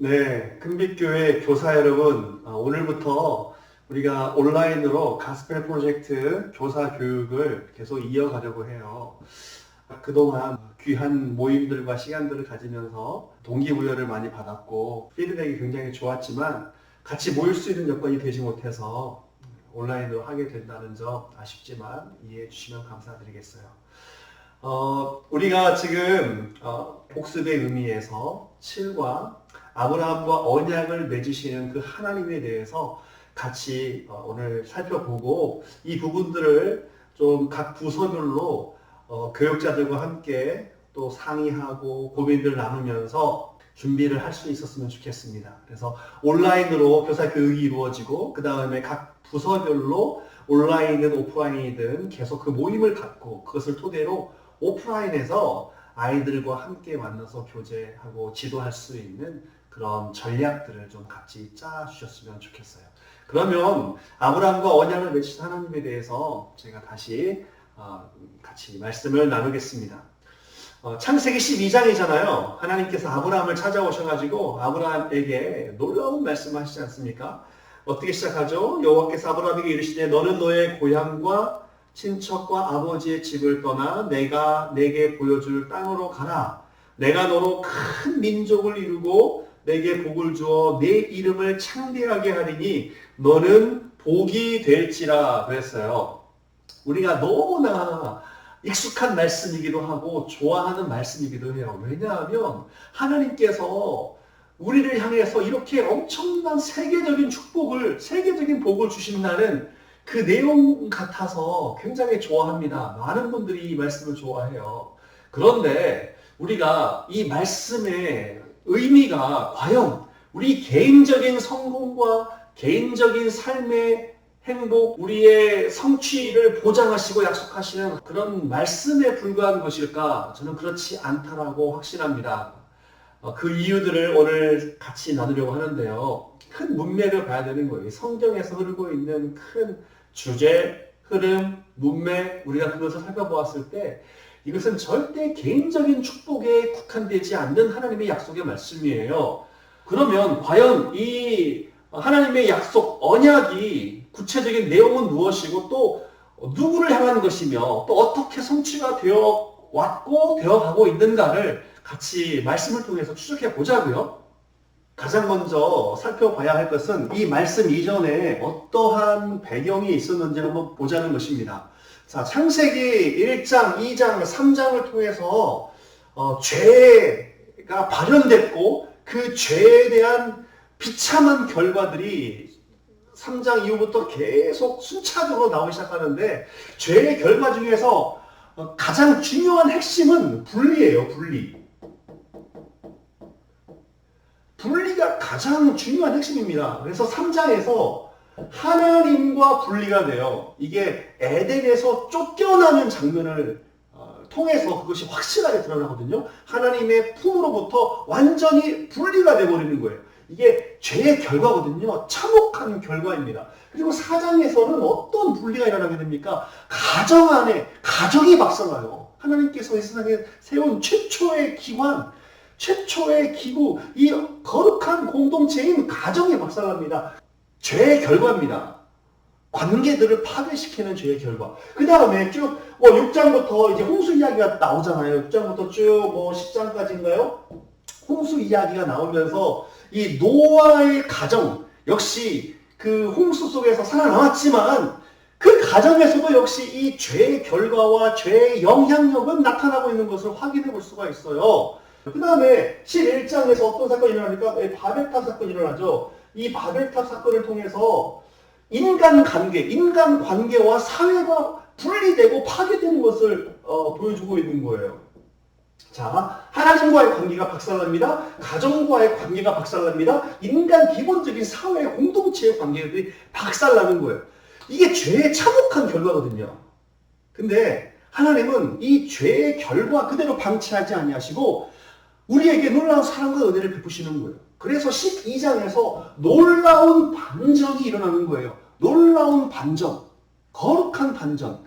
네, 금빛교회 교사 여러분, 오늘부터 우리가 온라인으로 가스펠 프로젝트 교사 교육을 계속 이어가려고 해요. 그동안 귀한 모임들과 시간들을 가지면서 동기부여를 많이 받았고 피드백이 굉장히 좋았지만 같이 모일 수 있는 여건이 되지 못해서 온라인으로 하게 된다는 점 아쉽지만 이해해 주시면 감사드리겠어요. 우리가 지금 복습의 의미에서 7과 아브라함과 언약을 맺으시는 그 하나님에 대해서 같이 오늘 살펴보고 이 부분들을 좀 각 부서별로 교육자들과 함께 또 상의하고 고민들을 나누면서 준비를 할 수 있었으면 좋겠습니다. 그래서 온라인으로 교사 교육이 이루어지고 그 다음에 각 부서별로 온라인이든 오프라인이든 계속 그 모임을 갖고 그것을 토대로 오프라인에서 아이들과 함께 만나서 교제하고 지도할 수 있는 그런 전략들을 좀 같이 짜주셨으면 좋겠어요. 그러면 아브라함과 언약을 맺으신 하나님에 대해서 제가 다시 같이 말씀을 나누겠습니다. 창세기 12장이잖아요. 하나님께서 아브라함을 찾아오셔가지고 아브라함에게 놀라운 말씀을 하시지 않습니까? 어떻게 시작하죠? 여호와께서 아브라함에게 이르시되 너는 너의 고향과 친척과 아버지의 집을 떠나 내가 내게 보여줄 땅으로 가라. 내가 너로 큰 민족을 이루고 내게 복을 주어 내 이름을 창대하게 하리니 너는 복이 될지라 그랬어요. 우리가 너무나 익숙한 말씀이기도 하고 좋아하는 말씀이기도 해요. 왜냐하면 하나님께서 우리를 향해서 이렇게 엄청난 세계적인 축복을, 세계적인 복을 주신다는 그 내용 같아서 굉장히 좋아합니다. 많은 분들이 이 말씀을 좋아해요. 그런데 우리가 이 말씀의 의미가 과연 우리 개인적인 성공과 개인적인 삶의 행복, 우리의 성취를 보장하시고 약속하시는 그런 말씀에 불과한 것일까? 저는 그렇지 않다라고 확신합니다. 그 이유들을 오늘 같이 나누려고 하는데요. 큰 문맥을 봐야 되는 거예요. 성경에서 흐르고 있는 큰 주제, 흐름, 문맥, 우리가 그것을 살펴보았을 때 이것은 절대 개인적인 축복에 국한되지 않는 하나님의 약속의 말씀이에요. 그러면 과연 이 하나님의 약속, 언약이 구체적인 내용은 무엇이고 또 누구를 향한 것이며 또 어떻게 성취가 되어 왔고 되어 가고 있는가를 같이 말씀을 통해서 추적해 보자고요. 가장 먼저 살펴봐야 할 것은 이 말씀 이전에 어떠한 배경이 있었는지 한번 보자는 것입니다. 자, 창세기 1장, 2장, 3장을 통해서 죄가 발현됐고 그 죄에 대한 비참한 결과들이 3장 이후부터 계속 순차적으로 나오기 시작하는데 죄의 결과 중에서 가장 중요한 핵심은 분리예요. 분리가 가장 중요한 핵심입니다. 그래서 3장에서 하나님과 분리가 돼요. 이게 에덴에서 쫓겨나는 장면을 통해서 그것이 확실하게 드러나거든요. 하나님의 품으로부터 완전히 분리가 돼버리는 거예요. 이게 죄의 결과거든요. 참혹한 결과입니다. 그리고 4장에서는 어떤 분리가 일어나게 됩니까? 가정 안에, 가정이 박살나요. 하나님께서 이 세상에 세운 최초의 기관, 최초의 기구, 이 거룩한 공동체인 가정이 박살납니다. 죄의 결과입니다. 관계들을 파괴시키는 죄의 결과. 그 다음에 쭉 6장부터 이제 홍수 이야기가 나오잖아요. 6장부터 쭉 10장까지인가요? 홍수 이야기가 나오면서 이 노아의 가정 역시 그 홍수 속에서 살아남았지만 그 가정에서도 역시 이 죄의 결과와 죄의 영향력은 나타나고 있는 것을 확인해 볼 수가 있어요. 그 다음에 11장에서 어떤 사건이 일어납니까? 바벨탑 사건이 일어나죠. 이 바벨탑 사건을 통해서 인간관계와 사회가 분리되고 파괴되는 것을 보여주고 있는 거예요. 자, 하나님과의 관계가 박살납니다. 가정과의 관계가 박살납니다. 인간 기본적인 사회 공동체의 관계들이 박살나는 거예요. 이게 죄의 참혹한 결과거든요. 근데 하나님은 이 죄의 결과 그대로 방치하지 아니하시고 우리에게 놀라운 사랑과 은혜를 베푸시는 거예요. 그래서 12장에서 놀라운 반전이 일어나는 거예요. 놀라운 반전, 거룩한 반전.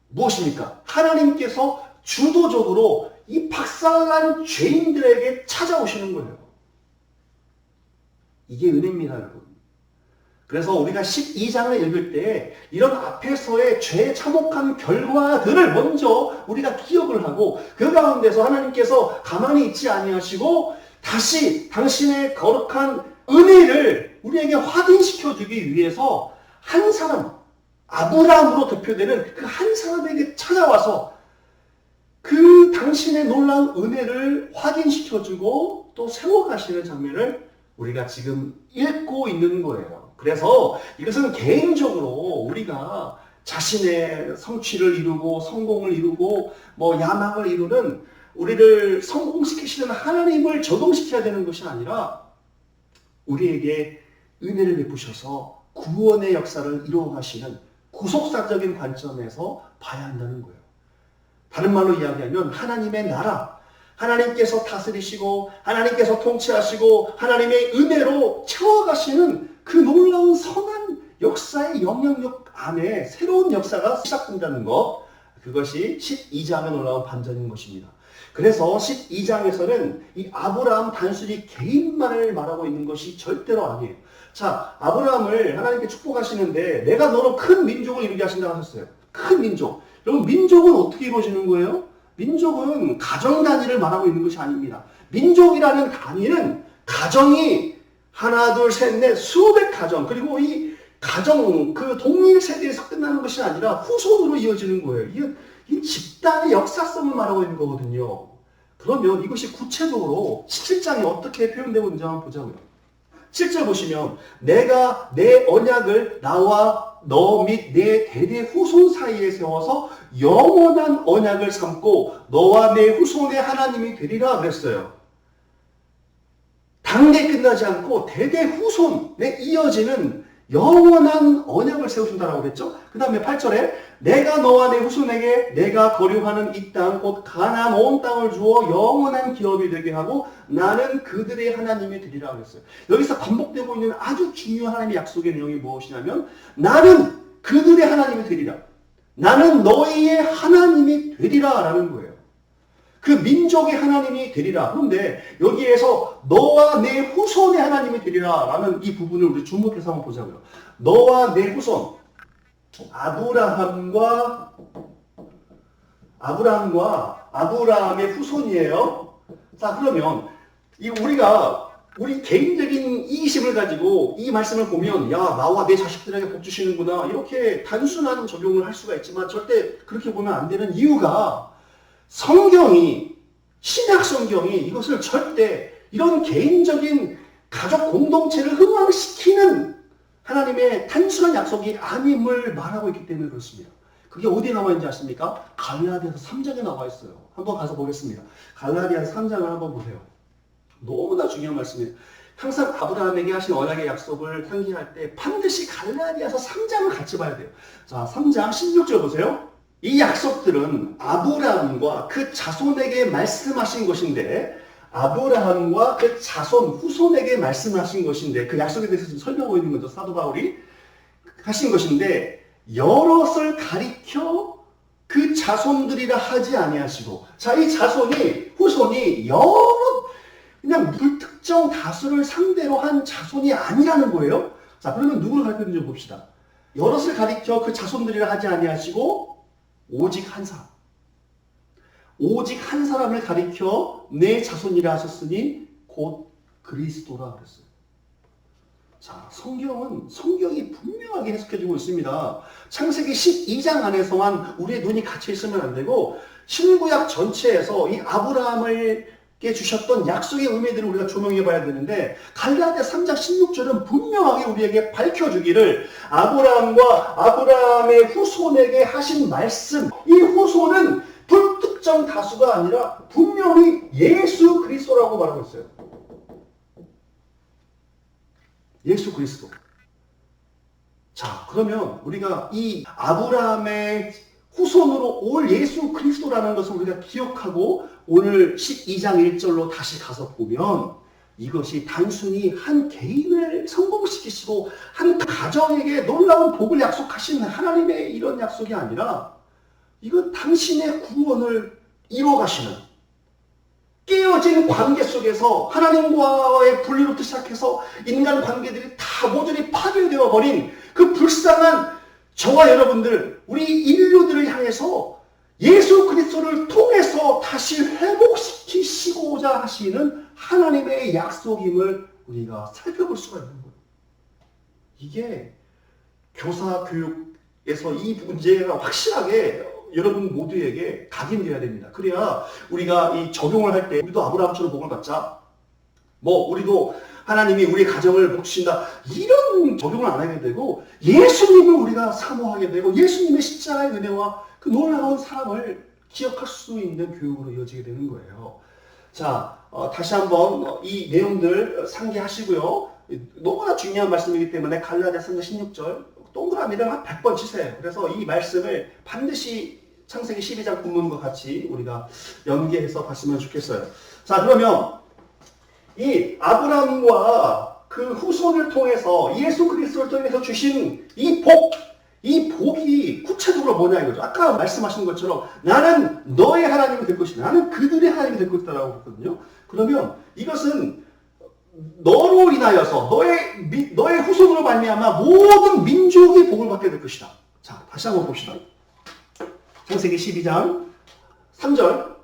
무엇입니까? 하나님께서 주도적으로 이 박살난 죄인들에게 찾아오시는 거예요. 이게 은혜입니다, 여러분. 그래서 우리가 12장을 읽을 때 이런 앞에서의 죄에 참혹한 결과들을 먼저 우리가 기억을 하고 그 가운데서 하나님께서 가만히 있지 아니하시고 다시 당신의 거룩한 은혜를 우리에게 확인시켜 주기 위해서 한 사람, 아브라함으로 대표되는 그 한 사람에게 찾아와서 그 당신의 놀라운 은혜를 확인시켜주고 또 세워가시는 장면을 우리가 지금 읽고 있는 거예요. 그래서 이것은 개인적으로 우리가 자신의 성취를 이루고 성공을 이루고 야망을 이루는 우리를 성공시키시는 하나님을 적용시켜야 되는 것이 아니라 우리에게 은혜를 베푸셔서 구원의 역사를 이루어가시는 구속사적인 관점에서 봐야 한다는 거예요. 다른 말로 이야기하면 하나님의 나라, 하나님께서 다스리시고 하나님께서 통치하시고 하나님의 은혜로 채워가시는 그 놀라운 선한 역사의 영향력 안에 새로운 역사가 시작된다는 것, 그것이 12장에 놀라운 반전인 것입니다. 그래서 12장에서는 이 아브라함 단순히 개인만을 말하고 있는 것이 절대로 아니에요. 자, 아브라함을 하나님께 축복하시는데 내가 너로 큰 민족을 이루게 하신다고 하셨어요. 큰 민족. 여러분, 민족은 어떻게 이루어지는 거예요? 민족은 가정 단위를 말하고 있는 것이 아닙니다. 민족이라는 단위는 가정이 하나, 둘, 셋, 넷, 수백 가정, 그리고 이 가정, 그 동일 세대에서 끝나는 것이 아니라 후손으로 이어지는 거예요. 이 집단의 역사성을 말하고 있는 거거든요. 그러면 이것이 구체적으로 17장에 어떻게 표현되고 있는지 한번 보자고요. 7절 보시면 내가 내 언약을 나와 너 및 내 대대 후손 사이에 세워서 영원한 언약을 삼고 너와 내 후손의 하나님이 되리라 그랬어요. 단계에 끝나지 않고 대대 후손에 이어지는 영원한 언약을 세우신다라고 그랬죠. 그 다음에 8절에 내가 너와 내 후손에게 내가 거류하는 이 땅 곧 가나안 온 땅을 주어 영원한 기업이 되게 하고 나는 그들의 하나님이 되리라 그랬어요. 여기서 반복되고 있는 아주 중요한 하나님의 약속의 내용이 무엇이냐면 나는 그들의 하나님이 되리라. 나는 너희의 하나님이 되리라 라는 거예요. 그 민족의 하나님이 되리라. 그런데 여기에서 너와 내 후손의 하나님이 되리라 라는 이 부분을 우리 주목해서 한번 보자고요. 너와 내 후손, 아브라함의 후손이에요. 자, 그러면 우리 개인적인 이기심을 가지고 이 말씀을 보면 야, 나와 내 자식들에게 복 주시는구나 이렇게 단순한 적용을 할 수가 있지만 절대 그렇게 보면 안 되는 이유가 신약 성경이 이것을 절대 이런 개인적인 가족 공동체를 흥왕시키는 하나님의 단순한 약속이 아님을 말하고 있기 때문에 그렇습니다. 그게 어디에 나와 있는지 아십니까? 갈라디아서 3장에 나와 있어요. 한번 가서 보겠습니다. 갈라디아서 3장을 한번 보세요. 너무나 중요한 말씀이에요. 항상 아브라함에게 하신 언약의 약속을 상기할 때 반드시 갈라디아서 3장을 같이 봐야 돼요. 자, 3장 16절 보세요. 이 약속들은 아브라함과 그 자손에게 말씀하신 것인데 아브라함과 그 자손, 후손에게 말씀하신 것인데 그 약속에 대해서 좀 설명하고 있는 거죠. 사도 바울이 하신 것인데 여럿을 가리켜 그 자손들이라 하지 아니하시고 자, 이 후손이 여럿 그냥 불특정 다수를 상대로 한 자손이 아니라는 거예요. 자, 그러면 누구를 가리켰는지 봅시다. 여럿을 가리켜 그 자손들이라 하지 아니하시고 오직 한 사람을 가리켜 내 자손이라 하셨으니 곧 그리스도라 그랬어요. 자, 성경이 분명하게 해석해주고 있습니다. 창세기 12장 안에서만 우리의 눈이 갇혀 있으면 안 되고 신구약 전체에서 이 아브라함에게 주셨던 약속의 의미들을 우리가 조명해 봐야 되는데 갈라디아 3장 16절은 분명하게 우리에게 밝혀주기를 아브라함과 아브라함의 후손에게 하신 말씀 이 후손은 불특정 다수가 아니라 분명히 예수 그리스도라고 말하고 있어요. 예수 그리스도. 자, 그러면 우리가 이 아브라함의 후손으로 올 예수 그리스도라는 것을 우리가 기억하고 오늘 12장 1절로 다시 가서 보면 이것이 단순히 한 개인을 성공시키시고 한 가정에게 놀라운 복을 약속하신 하나님의 이런 약속이 아니라 이건 당신의 구원을 이루어가시는 깨어진 관계 속에서 하나님과의 분리로부터 시작해서 인간 관계들이 다 모조리 파괴되어 버린 그 불쌍한 저와 여러분들, 우리 인류들을 향해서 예수 그리스도를 통해서 다시 회복시키시고자 하시는 하나님의 약속임을 우리가 살펴볼 수가 있는 거예요. 이게 교사 교육에서 이 문제가 확실하게 여러분 모두에게 각인되어야 됩니다. 그래야 우리가 이 적용을 할 때 우리도 아브라함처럼 복을 받자. 우리도 하나님이 우리 가정을 복주신다. 이런 적용을 안 하게 되고 예수님을 우리가 사모하게 되고 예수님의 십자가의 은혜와 그 놀라운 사랑을 기억할 수 있는 교육으로 이어지게 되는 거예요. 자, 다시 한번 이 내용들 상기하시고요. 너무나 중요한 말씀이기 때문에 갈라디아서 16절 동그라미를 한 100번 치세요. 그래서 이 말씀을 반드시 창세기 12장 본문과 같이 우리가 연계해서 봤으면 좋겠어요. 자, 그러면 이 아브라함과 그 후손을 통해서 예수 그리스도를 통해서 주신 이 복이 구체적으로 뭐냐 이거죠. 아까 말씀하신 것처럼 나는 너의 하나님이 될 것이다. 나는 그들의 하나님이 될 것이다라고 했거든요. 그러면 이것은 너로 인하여서 너의 후손으로 말미암아 모든 민족이 복을 받게 될 것이다. 자, 다시 한번 봅시다. 창세기 12장 3절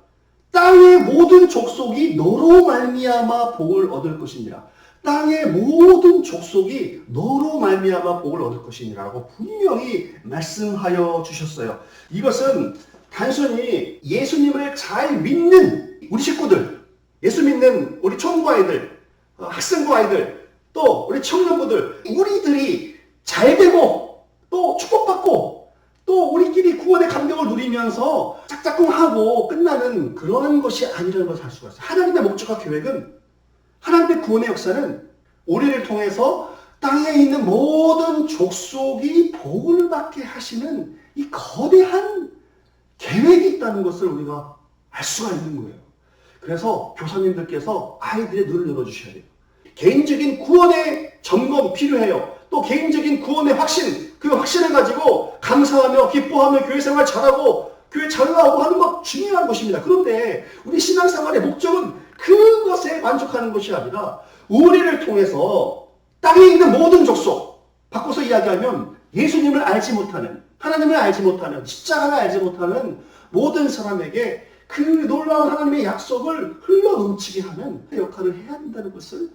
땅의 모든 족속이 너로 말미암아 복을 얻을 것이니라. 땅의 모든 족속이 너로 말미암아 복을 얻을 것이니라고 분명히 말씀하여 주셨어요. 이것은 단순히 예수님을 잘 믿는 우리 식구들, 예수 믿는 우리 총부 아이들, 학생부 아이들, 또 우리 청년부들, 우리들이 잘 되고 또 축복받고 또 우리끼리 구원의 감격을 누리면서 짝짝꿍하고 끝나는 그런 것이 아니라는 것을 알 수가 있어요. 하나님의 목적과 계획은, 하나님의 구원의 역사는 우리를 통해서 땅에 있는 모든 족속이 복을 받게 하시는 이 거대한 계획이 있다는 것을 우리가 알 수가 있는 거예요. 그래서 교사님들께서 아이들의 눈을 열어주셔야 돼요. 개인적인 구원의 점검 필요해요. 또 개인적인 구원의 확신, 그 확신을 가지고 감사하며 기뻐하며 교회 생활 잘하고 교회 잘 나오고 하는 것 중요한 것입니다. 그런데 우리 신앙생활의 목적은 그것에 만족하는 것이 아니라 우리를 통해서 땅에 있는 모든 족속, 바꿔서 이야기하면 예수님을 알지 못하는, 하나님을 알지 못하는, 십자가를 알지 못하는 모든 사람에게 그 놀라운 하나님의 약속을 흘러넘치게 하는 역할을 해야 한다는 것을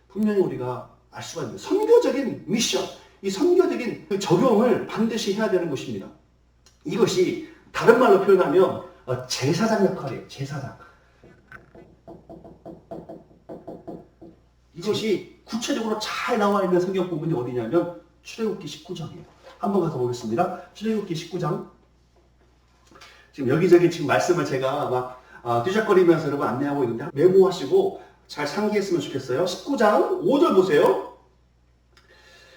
분명히 우리가 알 수가 있는 선교적인 미션, 이 선교적인 적용을 반드시 해야 되는 것입니다. 이것이 다른 말로 표현하면 제사장 역할이에요. 제사장. 이것이 구체적으로 잘 나와 있는 성경 부분이 어디냐면 출애굽기 19장이에요. 한번 가서 보겠습니다. 출애굽기 19장. 지금 여기저기 지금 말씀을 제가 막 뒤적거리면서 여러분 안내하고 있는데 메모하시고 잘 상기했으면 좋겠어요. 19장 5절 보세요.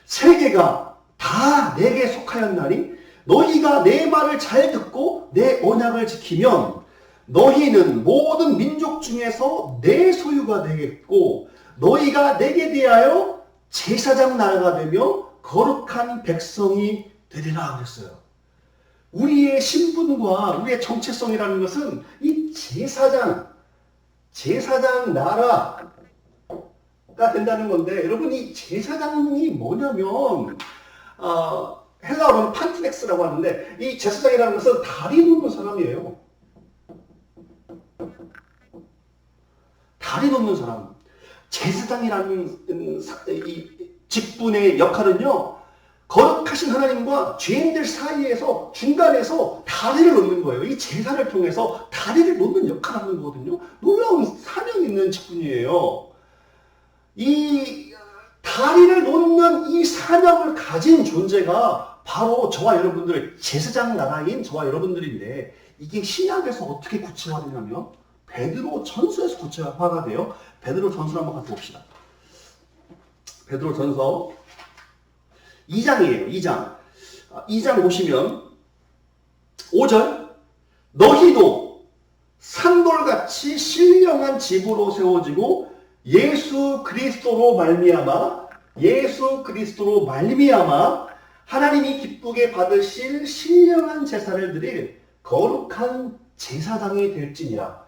세계가 다 내게 속하였나니 너희가 내 말을 잘 듣고 내 언약을 지키면 너희는 모든 민족 중에서 내 소유가 되겠고 너희가 내게 대하여 제사장 나라가 되며 거룩한 백성이 되리라 그랬어요. 우리의 신분과 우리의 정체성이라는 것은 이 제사장 나라가 된다는 건데, 여러분 이 제사장이 뭐냐면 헬라어로는 판티넥스라고 하는데 이 제사장이라는 것은 다리 놓는 사람이에요. 다리 놓는 사람. 제사장이라는 이 직분의 역할은요, 거룩하신 하나님과 죄인들 사이에서 중간에서 다리를 놓는 거예요. 이 제사를 통해서 다리를 놓는 역할을 하는 거거든요. 놀라운 사명 있는 직분이에요. 이 다리를 놓는 이 사명을 가진 존재가 바로 저와 여러분들, 제사장 나라인 저와 여러분들인데, 이게 신약에서 어떻게 구체화되냐면 베드로 전서에서 구체화가 돼요. 베드로 전서 한번 가서 봅시다. 베드로 전서 2장이에요. 2장 보시면 5절 너희도 산돌같이 신령한 집으로 세워지고 예수 그리스도로 말미암아 하나님이 기쁘게 받으실 신령한 제사를 드릴 거룩한 제사장이 될지니라.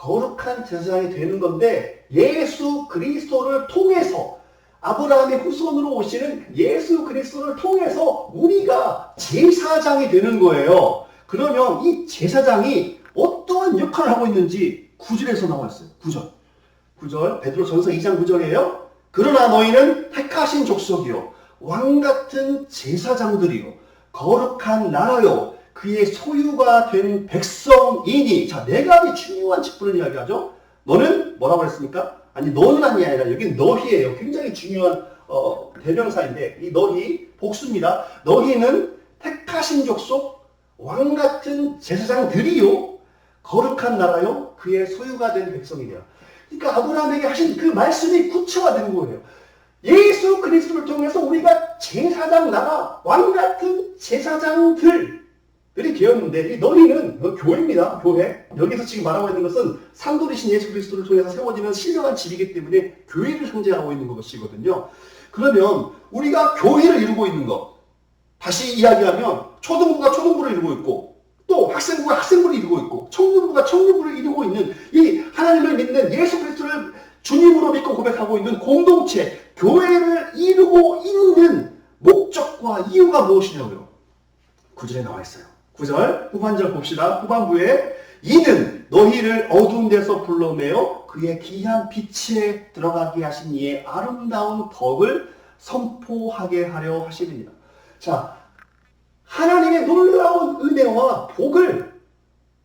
거룩한 제사장이 되는 건데 예수 그리스도를 통해서 아브라함의 후손으로 오시는 예수 그리스도를 통해서 우리가 제사장이 되는 거예요. 그러면 이 제사장이 어떠한 역할을 하고 있는지 9절에서 나와 있어요. 9절 베드로전서 2장 9절이에요. 그러나 너희는 택하신 족속이요 왕같은 제사장들이요 거룩한 나라요 그의 소유가 된 백성이니. 자, 네 가지 중요한 직분을 이야기하죠. 너는 뭐라고 했습니까? 아니 너는 아니라 여기는 너희예요. 굉장히 중요한 대명사인데 이 너희 복수입니다. 너희는 택하신 족속 왕같은 제사장들이요 거룩한 나라요 그의 소유가 된 백성이냐. 그러니까 아브라함에게 하신 그 말씀이 구체화된 거예요. 예수 그리스도를 통해서 우리가 제사장 나라 왕같은 제사장들이 되었는데 이 너희는 교회입니다. 교회. 여기서 지금 말하고 있는 것은 상도리신 예수 그리스도를 통해서 세워지는 신령한 집이기 때문에 교회를 상징하고 있는 것이거든요. 그러면 우리가 교회를 이루고 있는 것, 다시 이야기하면 초등부가 초등부를 이루고 있고 또 학생부가 학생부를 이루고 있고 청년부가 청년부를 이루고 있는 이 하나님을 믿는 예수 그리스도를 주님으로 믿고 고백하고 있는 공동체, 교회를 이루고 있는 목적과 이유가 무엇이냐고요? 9절에 나와 있어요. 9절 후반절 봅시다. 후반부에 이는 너희를 어두운 데서 불러내어 그의 귀한 빛에 들어가게 하신 이의 아름다운 덕을 선포하게 하려 하시느니라. 자, 하나님의 놀라운 은혜와 복을,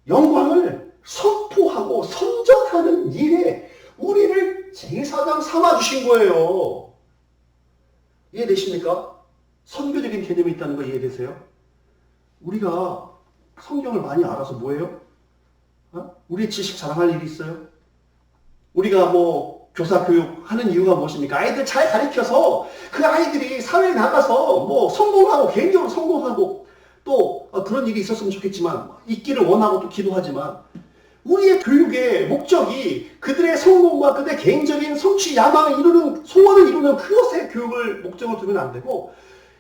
영광을 선포하고 선전하는 일에 우리를 제사장 삼아주신 거예요. 이해되십니까? 선교적인 개념이 있다는 거 이해되세요? 우리가 성경을 많이 알아서 뭐예요? 우리의 지식 자랑할 일이 있어요? 우리가 뭐 교사 교육 하는 이유가 무엇입니까? 아이들 잘 가르쳐서 그 아이들이 사회에 나가서 뭐 성공하고 개인적으로 성공하고 또 그런 일이 있었으면 좋겠지만 있기를 원하고 또 기도하지만 우리의 교육의 목적이 그들의 성공과 그들의 개인적인 성취, 야망을 이루는, 소원을 이루는 그것의 교육을 목적으로 두면 안 되고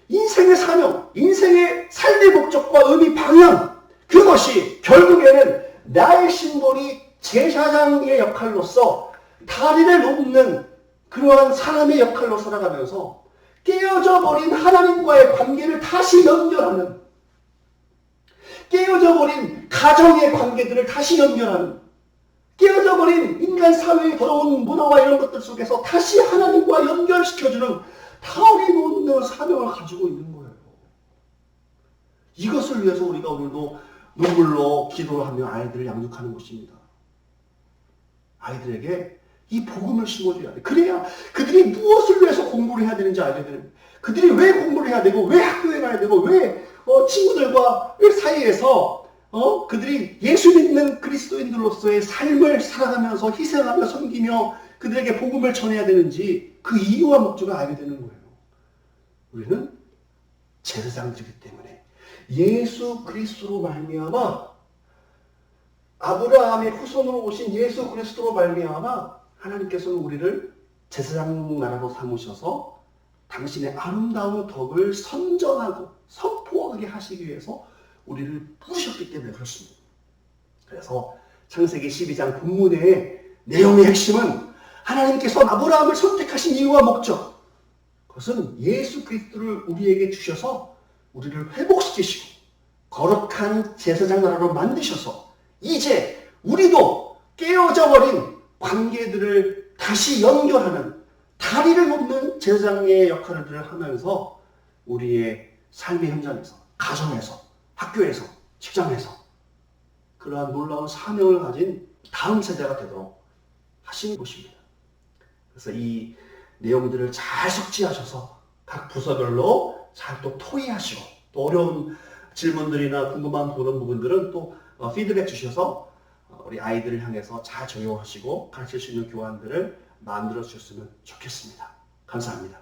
인생의 사명, 인생의 삶의 목적과 의미, 방향, 그것이 결국에는 나의 심볼이 제사장의 역할로서 다리를 놓는 그러한 사람의 역할로 살아가면서 깨어져 버린 하나님과의 관계를 다시 연결하는, 깨어져 버린 가정의 관계들을 다시 연결하는, 깨어져 버린 인간 사회의 더러운 문화와 이런 것들 속에서 다시 하나님과 연결시켜주는 다리 놓는 사명을 가지고 있는 거예요. 이것을 위해서 우리가 오늘도 눈물로 기도를 하며 아이들을 양육하는 것입니다. 아이들에게 이 복음을 심어줘야 돼. 그래야 그들이 무엇을 위해서 공부를 해야 되는지 알게 되는, 그들이 왜 공부를 해야 되고 왜 학교에 가야 되고 왜 친구들과 사이에서 그들이 예수 믿는 그리스도인들로서의 삶을 살아가면서 희생하며 섬기며 그들에게 복음을 전해야 되는지 그 이유와 목적을 알게 되는 거예요. 우리는 제사장들이기 때문에 예수 그리스도로 말미암아, 아브라함의 후손으로 오신 예수 그리스도로 말미암아 하나님께서는 우리를 제사장 나라로 삼으셔서 당신의 아름다운 덕을 선전하고 선포하게 하시기 위해서 우리를 부르셨기 때문에 그렇습니다. 그래서 창세기 12장 본문의 내용의 핵심은 하나님께서 아브라함을 선택하신 이유와 목적, 그것은 예수 그리스도를 우리에게 주셔서 우리를 회복시키시고 거룩한 제사장 나라로 만드셔서 이제 우리도 깨어져 버린 관계들을 다시 연결하는, 다리를 놓는 제사장의 역할을 하면서 우리의 삶의 현장에서, 가정에서, 학교에서, 직장에서 그러한 놀라운 사명을 가진 다음 세대가 되도록 하신 것입니다. 그래서 이 내용들을 잘 숙지하셔서 각 부서별로 잘 또 토의하시고 또 어려운 질문들이나 궁금한 그런 부분들은 또 피드백 주셔서 우리 아이들을 향해서 잘 적용하시고 가르칠 수 있는 교환들을 만들어 주셨으면 좋겠습니다. 감사합니다.